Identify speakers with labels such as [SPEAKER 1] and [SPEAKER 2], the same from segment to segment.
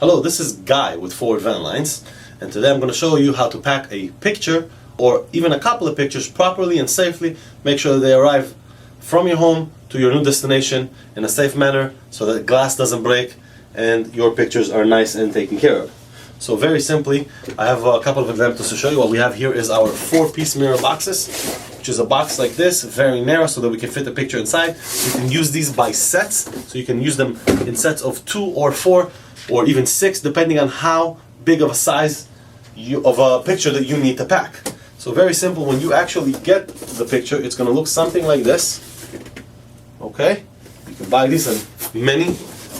[SPEAKER 1] Hello, this is Guy with Forward Van Lines, and today I'm going to show you how to pack a picture or even a couple of pictures properly and safely. Make sure that they arrive from your home to your new destination in a safe manner so that glass doesn't break and your pictures are nice and taken care of. So very simply, I have a couple of examples to show you. What we have here is our 4-piece mirror boxes, which is a box like this, very narrow so that we can fit the picture inside. You can use these by sets, so you can use them in sets of 2 or 4 or even 6, depending on how big of a size of a picture that you need to pack. So very simple, when you actually get the picture, it's going to look something like this. Okay, you can buy these in many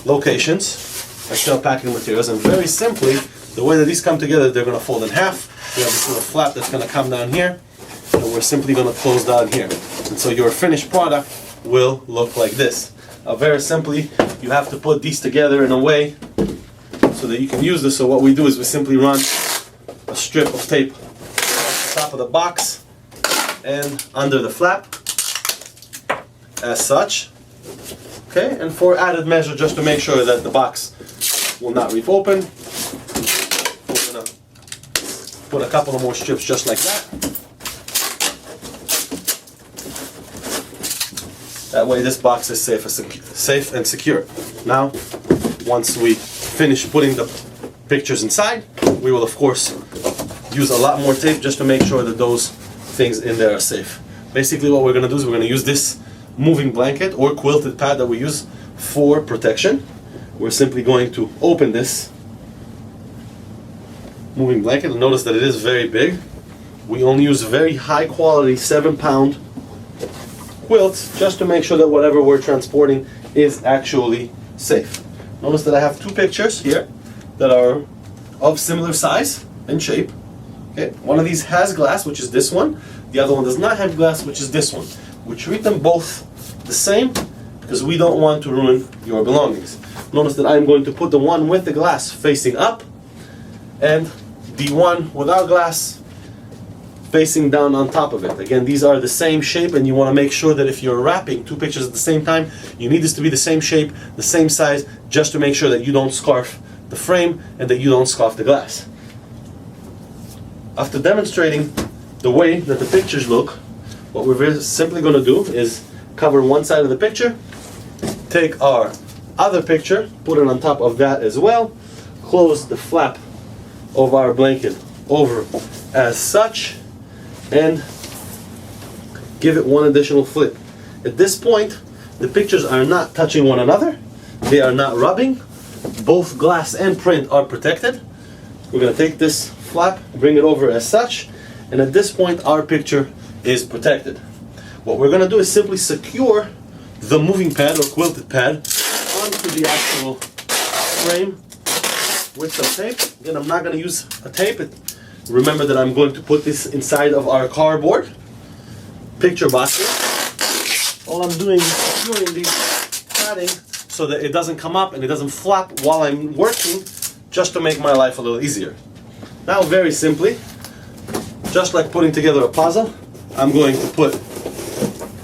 [SPEAKER 1] locations at Shell Packing Materials, and very simply, the way that these come together, they're going to fold in half. We have this little flap that's going to come down here, and we're simply going to close down here. And so your finished product will look like this. Very simply, you have to put these together in a way so that you can use this. So what we do is we simply run a strip of tape across the top of the box and under the flap, as such. Okay, and for added measure, just to make sure that the box will not rip open, we're gonna put a couple of more strips just like that. That way this box is safe and secure. Now, once we finish putting the pictures inside, we will of course use a lot more tape just to make sure that those things in there are safe. Basically what we're going to do is we're going to use this moving blanket or quilted pad that we use for protection. We're simply going to open this moving blanket, and notice that it is very big. We only use very high quality 7-pound quilts just to make sure that whatever we're transporting is actually safe. Notice that I have 2 pictures here that are of similar size and shape. Okay, one of these has glass, which is this one. The other one does not have glass, which is this one. We treat them both the same because we don't want to ruin your belongings. Notice that I'm going to put the one with the glass facing up and the one without glass facing down on top of it. Again, these are the same shape, and you want to make sure that if you're wrapping 2 pictures at the same time, you need this to be the same shape, the same size, just to make sure that you don't scarf the frame and that you don't scarf the glass. After demonstrating the way that the pictures look, what we're very simply going to do is cover one side of the picture, take our other picture, put it on top of that as well, close the flap of our blanket over as such, and give it one additional flip. At this point, the pictures are not touching one another, they are not rubbing, both glass and print are protected. We're going to take this flap, bring it over as such, and at this point our picture is protected. What we're going to do is simply secure the moving pad or quilted pad onto the actual frame with some tape. Again, I'm not going to use a tape. Remember that I'm going to put this inside of our cardboard picture boxes. All I'm doing is securing these padding so that it doesn't come up and it doesn't flap while I'm working, just to make my life a little easier. Now, very simply, just like putting together a puzzle, I'm going to put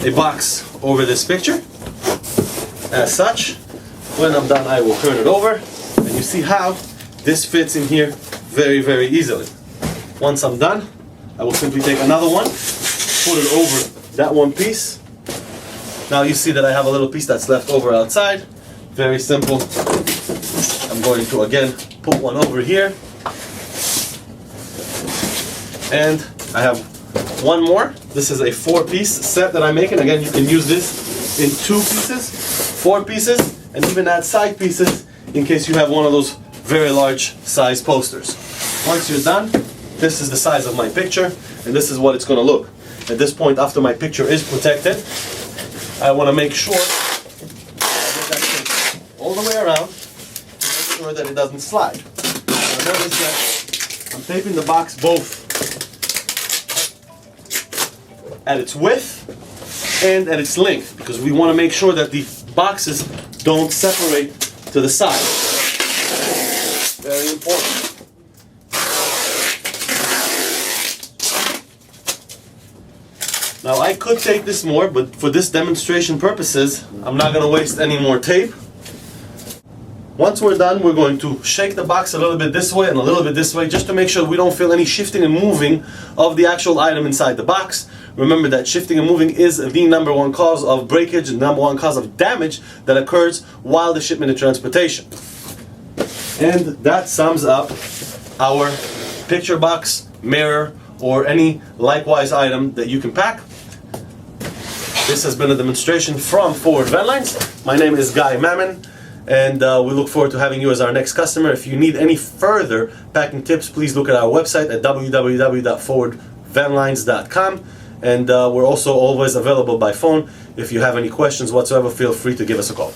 [SPEAKER 1] a box over this picture as such. When I'm done, I will turn it over, and you see how this fits in here very, very easily. Once I'm done, I will simply take another one, put it over that one piece. Now you see that I have a little piece that's left over outside. Very simple. I'm going to again put one over here. And I have one more. This is a 4-piece set that I'm making. Again, you can use this in 2 pieces, 4 pieces, and even add side pieces in case you have one of those very large size posters. Once you're done, this is the size of my picture, and this is what it's going to look. At this point, after my picture is protected, I want to make sure I get that thing all the way around to make sure that it doesn't slide. Now notice that I'm taping the box both at its width and at its length, because we want to make sure that the boxes don't separate to the side. Very important. Now I could tape this more, but for this demonstration purposes, I'm not going to waste any more tape. Once we're done, we're going to shake the box a little bit this way and a little bit this way, just to make sure we don't feel any shifting and moving of the actual item inside the box. Remember that shifting and moving is the #1 cause of breakage and #1 cause of damage that occurs while the shipment and transportation. And that sums up our picture box, mirror, or any likewise item that you can pack. This has been a demonstration from Forward Van Lines. My name is Guy Mammon, and we look forward to having you as our next customer. If you need any further packing tips, please look at our website at www.forwardvanlines.com. And we're also always available by phone. If you have any questions whatsoever, feel free to give us a call.